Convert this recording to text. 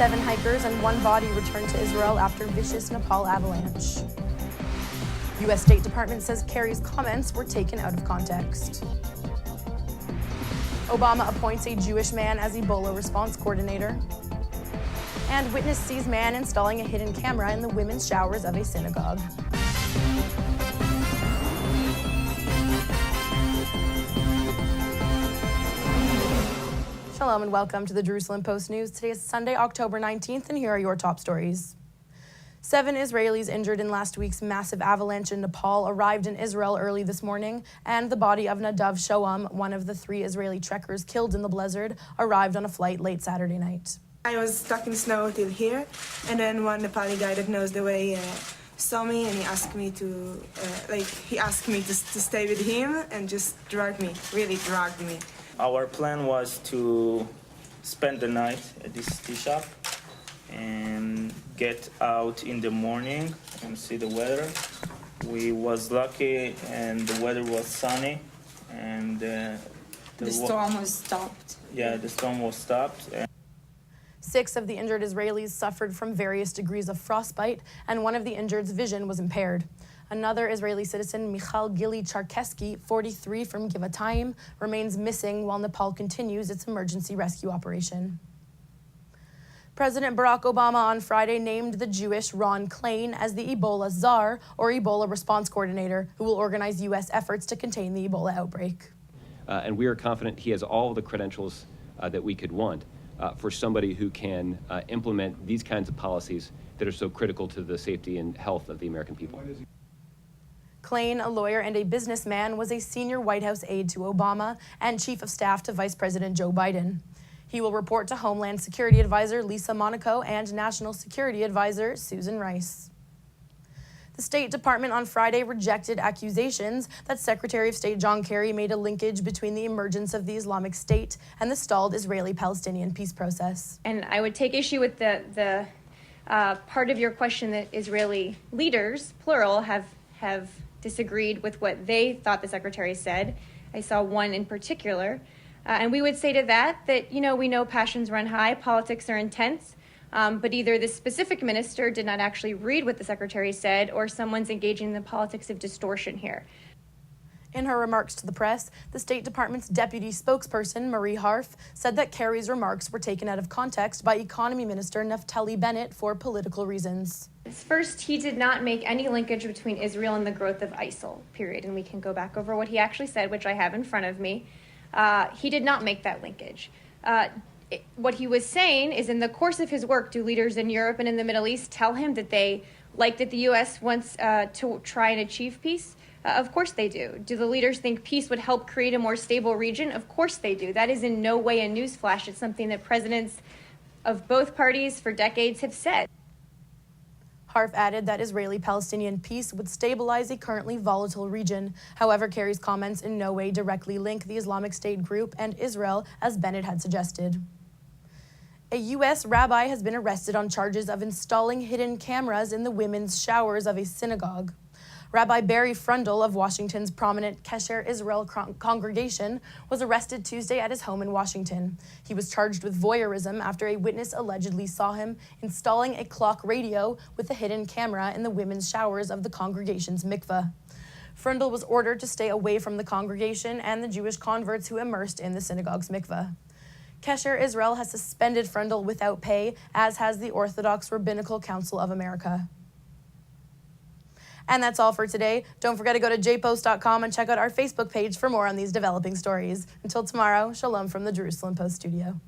7 hikers and 1 body returned to Israel after vicious Nepal avalanche. U.S. State Department says Kerry's comments were taken out of context. Obama appoints a Jewish man as Ebola response coordinator. And witness sees man installing a hidden camera in the women's showers of a synagogue. Shalom and welcome to the Jerusalem Post News. Today is Sunday, October 19th, and here are your top stories. 7 Israelis injured in last week's massive avalanche in Nepal arrived in Israel early this morning, and the body of Nadav Shoam, one of the 3 Israeli trekkers killed in the blizzard, arrived on a flight late Saturday night. I was stuck in snow till here, and then one Nepali guy that knows the way saw me, and he asked me to stay with him and just really dragged me. Our plan was to spend the night at this tea shop and get out in the morning and see the weather. We was lucky and the weather was sunny, and the storm was stopped. Yeah, the storm was stopped. 6 of the injured Israelis suffered from various degrees of frostbite, and one of the injured's vision was impaired. Another Israeli citizen, Michal Gili Charkeski, 43, from Givatayim, remains missing while Nepal continues its emergency rescue operation. President Barack Obama on Friday named the Jewish Ron Klain as the Ebola Czar, or Ebola response coordinator, who will organize U.S. efforts to contain the Ebola outbreak. And we are confident he has all of the credentials that we could want for somebody who can implement these kinds of policies that are so critical to the safety and health of the American people. Klain, a lawyer and a businessman, was a senior White House aide to Obama and chief of staff to Vice President Joe Biden. He will report to Homeland Security Advisor Lisa Monaco and National Security Advisor Susan Rice. The State Department on Friday rejected accusations that Secretary of State John Kerry made a linkage between the emergence of the Islamic State and the stalled Israeli-Palestinian peace process. And I would take issue with the part of your question that Israeli leaders, plural, have disagreed with what they thought the secretary said. I saw one in particular. And we would say to that, we know passions run high, politics are intense, but either the specific minister did not actually read what the secretary said, or someone's engaging in the politics of distortion here. In her remarks to the press, the State Department's deputy spokesperson, Marie Harf, said that Kerry's remarks were taken out of context by Economy Minister Naftali Bennett for political reasons. First, he did not make any linkage between Israel and the growth of ISIL, period. And we can go back over what he actually said, which I have in front of me. He did not make that linkage. What he was saying is, in the course of his work, do leaders in Europe and in the Middle East tell him that they like that the U.S. wants to try and achieve peace? Of course they do. Do the leaders think peace would help create a more stable region? Of course they do. That is in no way a newsflash. It's something that presidents of both parties for decades have said. Harf added that Israeli-Palestinian peace would stabilize a currently volatile region. However, Kerry's comments in no way directly link the Islamic State group and Israel, as Bennett had suggested. A U.S. rabbi has been arrested on charges of installing hidden cameras in the women's showers of a synagogue. Rabbi Barry Frundle of Washington's prominent Kesher Israel congregation was arrested Tuesday at his home in Washington. He was charged with voyeurism after a witness allegedly saw him installing a clock radio with a hidden camera in the women's showers of the congregation's mikveh. Frundle was ordered to stay away from the congregation and the Jewish converts who immersed in the synagogue's mikveh. Kesher Israel has suspended Frundle without pay, as has the Orthodox Rabbinical Council of America. And that's all for today. Don't forget to go to jpost.com and check out our Facebook page for more on these developing stories. Until tomorrow, shalom from the Jerusalem Post studio.